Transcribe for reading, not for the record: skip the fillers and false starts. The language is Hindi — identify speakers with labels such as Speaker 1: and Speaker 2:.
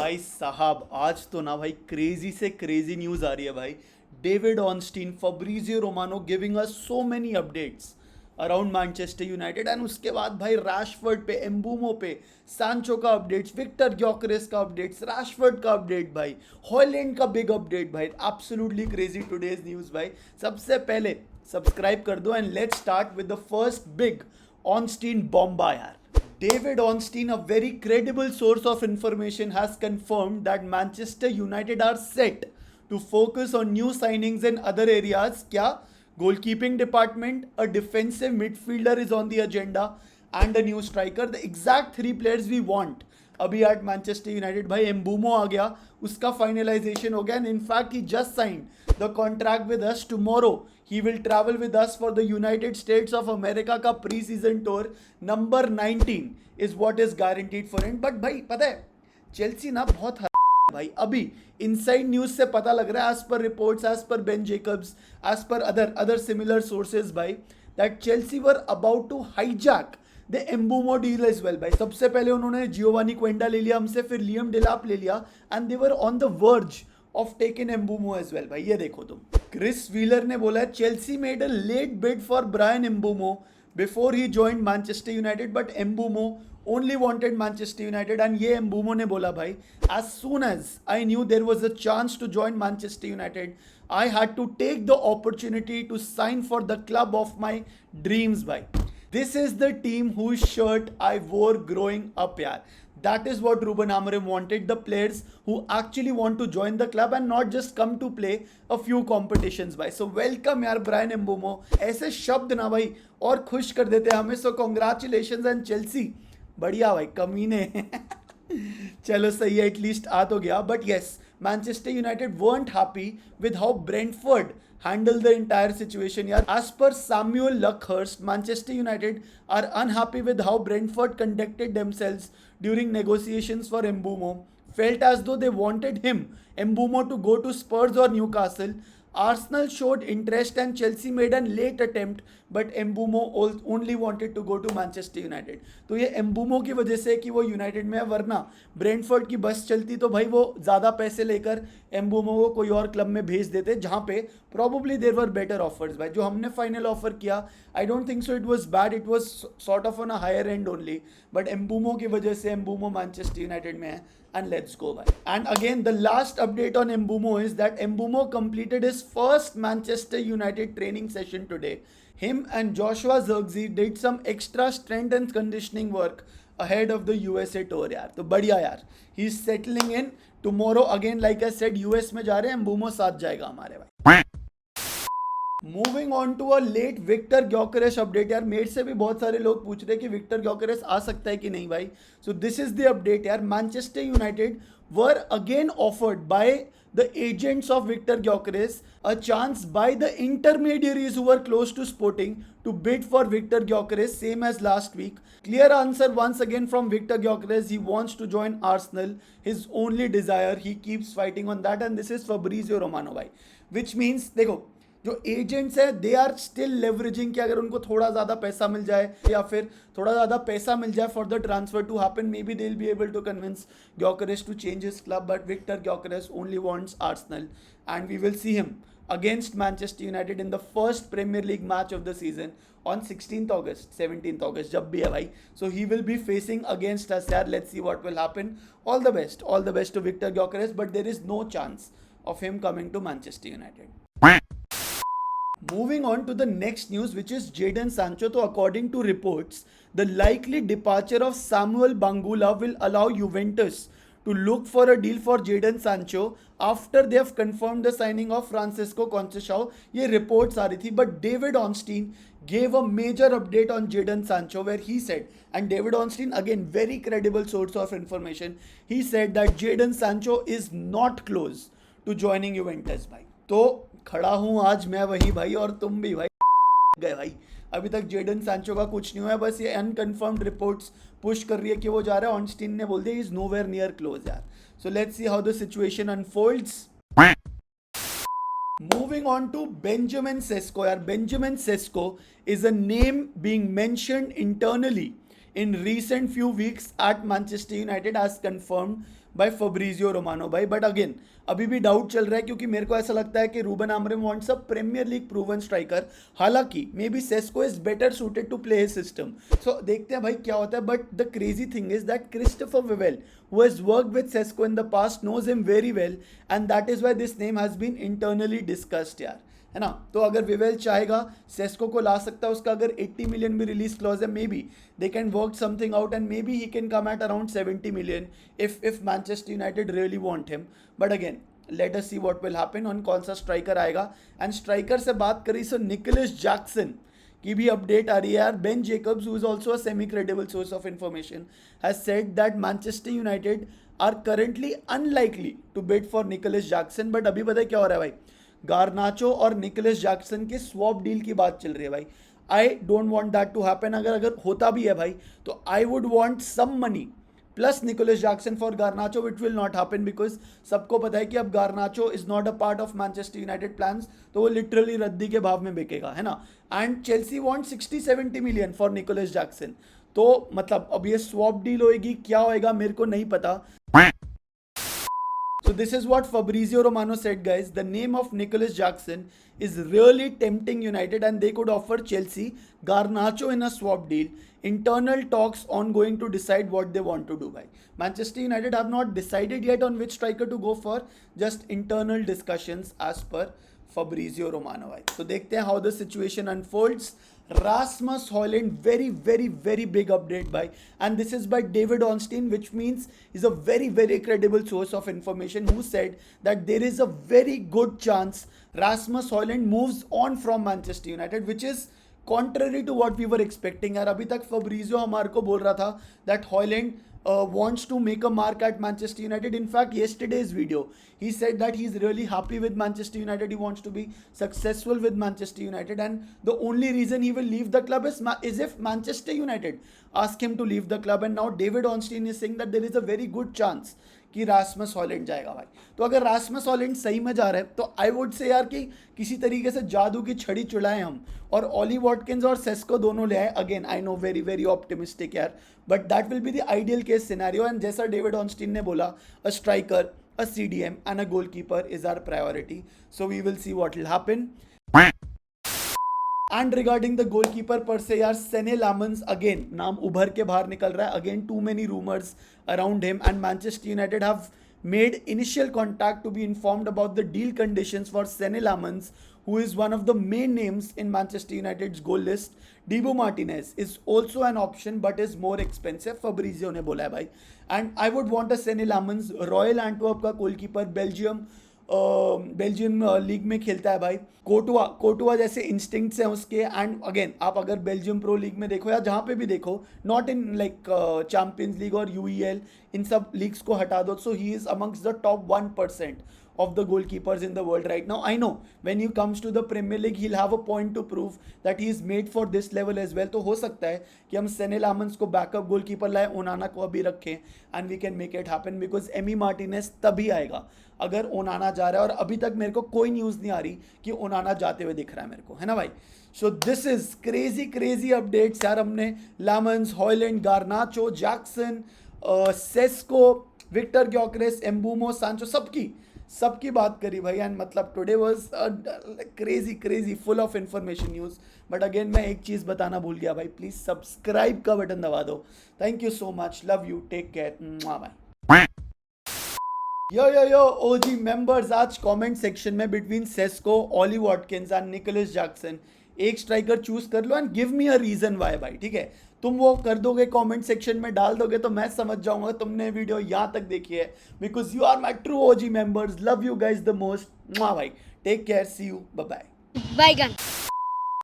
Speaker 1: भाई साहब आज तो ना भाई क्रेजी से क्रेजी न्यूज आ रही है भाई. David Ornstein, Fabrizio Romano giving us so many updates around Manchester United. And उसके बाद भाई रैशफोर्ड पे, एम्बूमो पे, सांचो का अपडेट्स, विक्टर ग्योकरेस का अपडेट्स, रैशफोर्ड का अपडेट भाई, हॉलैंड का बिग अपडेट भाई. एब्सोल्युटली क्रेजी टुडेज न्यूज भाई. सबसे पहले सब्सक्राइब कर दो and let's start with the first big Ornstein bomba यार. David Ornstein, a very credible source of information, has confirmed that Manchester United are set to focus on new signings in other areas. क्या? Goalkeeping department, a defensive midfielder is on the agenda, and a new striker. The exact three players we want. अभी एट मैनचेस्टर यूनाइटेड भाई एम्बूमो आ गया, उसका फाइनलाइजेशन हो गया and in fact he just signed the contract with us. Tomorrow he will travel with us for the United States of America का pre season tour. Number 19 is what is guaranteed for him. But भाई पता है चेल्सी ना बहुत भाई अभी इनसाइड न्यूज से पता लग रहा है, as per reports, as per Ben Jacobs, as per other similar sources भाई, that Chelsea were about to hijack the Mbeumo deal as well भाई. सबसे पहले उन्होंने जियोवानी क्वेंडा ले लिया हमसे, फिर लियम डेलाप ले लिया and they were on the verge of taking Mbeumo as well भाई. ये देखो तुम, क्रिस व्हीलर ने बोला Chelsea made a late bid for Bryan Mbeumo before he joined Manchester United, but Mbeumo only wanted Manchester United. And ये एम्बूमो ने बोला भाई, as soon as I knew there was a chance to join Manchester United, I had to take the opportunity to sign for the club of my dreams भाई. This is the team whose shirt I wore growing up यार. That is what Ruben Amorim wanted, the players who actually want to join the club and not just come to play a few competitions भाई. So welcome यार Brian Mbeumo. ऐसे शब्द ना भाई और खुश कर देते हमें. So congratulations and Chelsea. बढ़िया भाई, कमीने. चलो सही है, एटलीस्ट आ तो गया. But yes, Manchester United weren't happy with how Brentford handled the entire situation यार. As per Samuel Luckhurst, Manchester United are unhappy with how Brentford conducted themselves during negotiations for Mbeumo. Felt as though they wanted him, Mbeumo, to go to Spurs or Newcastle. Arsenal showed interest and Chelsea made a late attempt, but Mbeumo only wanted to go to Manchester United. तो ये Mbeumo की वजह से कि वो यूनाइटेड में है, वरना ब्रेंटफोर्ड की बस चलती तो भाई वो ज़्यादा पैसे लेकर Mbeumo को कोई और क्लब में भेज देते जहाँ पे probably there were better offers भाई. जो हमने फाइनल ऑफर किया, I don't think so it was bad, it was sort of on a higher end only, but Mbeumo की वजह से Mbeumo मैनचेस्टर यूनाइटेड में है. And let's go by. And again, the last update on Mbeumo is that Mbeumo completed his first Manchester United training session today. Him and Joshua Zirkzee did some extra strength and conditioning work ahead of the USA tour यार. तो बढ़िया यार, he's settling in. Tomorrow again, like I said, US में जा रहे हैं, Mbeumo साथ जाएगा हमारे भाई. Moving on to a late Victor Gyokeres update यार. मेरे से भी बहुत सारे लोग पूछ रहे हैं कि विक्टर ग्योकरेस आ सकता है कि नहीं भाई. So this is the update यार. Manchester United were again offered by the agents of Victor Gyokeres a chance by the intermediaries who were close to Sporting to bid for Victor Gyökeres, same as last week. Clear answer once again from Victor Gyökeres. He wants to join Arsenal. His only desire, he keeps fighting on that, and this is Fabrizio Romano भाई. Which means देखो, जो एजेंट्स है दे आर स्टिल लेवरेजिंग कि अगर उनको थोड़ा ज़्यादा पैसा मिल जाए या फिर थोड़ा ज़्यादा पैसा मिल जाए for the transfer to happen, maybe they will be able to convince Gyokeres to change his club. But Victor Gyokeres only wants Arsenal and we will see him against Manchester United in the first Premier League match of the season on 16th August, 17th August, जब भी है भाई. So he will be facing against us यार. Let's see what will happen. All the best to Victor Gyökeres, but there is no chance of him coming to Manchester United. Moving on to the next news, which is Jadon Sancho. So according to reports, the likely departure of Samuel Bangula will allow Juventus to look for a deal for Jadon Sancho after they have confirmed the signing of Francisco Conceição. ये reports आ रही थी, but David Ornstein gave a major update on Jadon Sancho where he said, and David Ornstein again very credible source of information, he said that Jadon Sancho is not close to joining Juventus भाई. तो खड़ा हूँ आज मैं वहीं भाई और तुम भी भाई गए भाई. अभी तक जेडन सांचो का कुछ नहीं हुआ है, बस ये अनकन्फर्म्ड रिपोर्ट्स पुश कर रही है कि वो जा रहा है. ऑनस्टीन ने बोल दिया इज नोवेयर नियर क्लोज यार. So let's see how the situation unfolds. Moving on to Benjamin Sesko यार. Benjamin Sesko is a name being mentioned internally in recent few weeks at Manchester United as confirmed by Fabrizio Romano भाई. बट अगेन अभी भी डाउट चल रहा है क्योंकि मेरे को ऐसा लगता है कि Ruben Amorim wants a Premier League proven striker. हालांकि maybe Sesko is better suited to play his system. So देखते हैं भाई क्या होता है. But the crazy thing is that Christopher Vivell who has worked with Sesko in the past knows him very well, and that is why this name has been internally discussed यार, है ना. तो अगर विवेल चाहेगा सेस्को को ला सकता है. उसका अगर 80 मिलियन भी रिलीज क्लॉज है, may be they can work something out and may be he can come at around 70 million if Manchester United really want him. But again let us C what will happen on कौन सा स्ट्राइकर आएगा. एंड स्ट्राइकर से बात करी सो निकोलस जैक्सन की भी अपडेट आ रही है यार. Ben Jacobs who is also a semi credible source of information has said that Manchester United are currently unlikely to bid for Nicolas Jackson. But अभी पता है क्या हो रहा है भाई, गार्नाचो और निकोलस जैक्सन के स्वैप डील की बात चल रही है भाई. I don't want that to happen. अगर होता भी है भाई तो I would want some money plus Nicolas Jackson for Garnacho, which will not happen because सबको पता है कि अब Garnacho is not a part of Manchester United plans. तो वो लिटरली रद्दी के भाव में बिकेगा, है ना. And Chelsea want 60-70 million for Nicolas Jackson. तो मतलब अब ये स्वैप डील होएगी, क्या होएगा मेरे को नहीं पता. So this is what Fabrizio Romano said, guys. The name of Nicolas Jackson is really tempting United, and they could offer Chelsea Garnacho in a swap deal. Internal talks ongoing to decide what they want to do. By Manchester United have not decided yet on which striker to go for. Just internal discussions as per Fabrizio Romano. So देखते हैं how the situation unfolds. Rasmus Højlund, very big update by, and this is by David Ornstein, which means is a very credible source of information, who said that there is a very good chance Rasmus Højlund moves on from Manchester United, which is contrary to what we were expecting. यार अभी तक फब्रिजियो हमारे को बोल रहा था that Højlund wants to make a mark at Manchester United. In fact, yesterday's video, he said that he's really happy with Manchester United. He wants to be successful with Manchester United, and the only reason he will leave the club is if Manchester United ask him to leave the club. And now David Ornstein is saying that there is a very good chance कि रासमस हॉलैंड जाएगा भाई. तो अगर रासमस हॉलैंड सही में जा रहा है तो आई वुड से यार कि किसी तरीके से जादू की छड़ी चुड़ाएं हम और ओली वॉटकिंस और सेस्को दोनों ले आए. Again I know very optimistic यार, but that will be the ideal case scenario. And जैसा डेविड ऑनस्टीन ने बोला, a striker, a CDM and a goalkeeper is our priority. So we will see what will happen. And regarding the goalkeeper per se यार, सेने लामन्स अगेन नाम उभर के बाहर निकल रहा है. Again too many rumours around him, and Manchester United have made initial contact to be informed about the deal conditions for Senne Lammens, who is one of the main names in Manchester United's goal list. Dibu Martinez is also an option but is more expensive, Fabrizio ने बोला है भाई. And I would want a Senne Lammens. Royal Antwerp का गोलकीपर, बेल्जियम लीग में खेलता है भाई. कोटुआ जैसे इंस्टिंक्ट्स हैं उसके. एंड अगेन आप अगर बेल्जियम प्रो लीग में देखो या जहाँ पे भी देखो, not in like Champions League और UEL, इन सब लीग्स को हटा दो, so he is amongst the top 1% of the goalkeepers in the world right now. I know when he comes to the Premier League he'll have a point to prove that he is made for this level as well. तो हो सकता है कि हम सेने लामन्स को बैकअप गोलकीपर लाए, ओनाना को अभी रखें, and we can make it happen because Amy Martinez तभी आएगा अगर ओनाना जा रहा है. और अभी तक मेरे को कोई न्यूज़ नहीं आ रही कि ओनाना जाते हुए दिख रहा है मेरे को, है ना भाई. So this is crazy updates यार. हमने Lammens, Hojlund, Garnacho, Jackson, Sesko, Victor Gyokeres, Mbeumo, Sancho, सबकी बात करी भाई. एंड मतलब today was crazy full of information news. But again मैं एक चीज़ बताना भूल गया भाई, प्लीज़ सब्सक्राइब का बटन दबा दो. Thank you so much, love you, take care, bye. Yo OG members, आज कमेंट सेक्शन में between Sesko, Ollie Watkins and Nicolas Jackson एक स्ट्राइकर चूज कर लो and give me a reason why भाई. ठीक है, तुम वो कर दोगे, कमेंट सेक्शन में डाल दोगे तो मैं समझ जाऊंगा तुमने वीडियो यहाँ तक देखी है, because you are my true OG members. Love you guys the most भाई. Take care, see you, bye bye.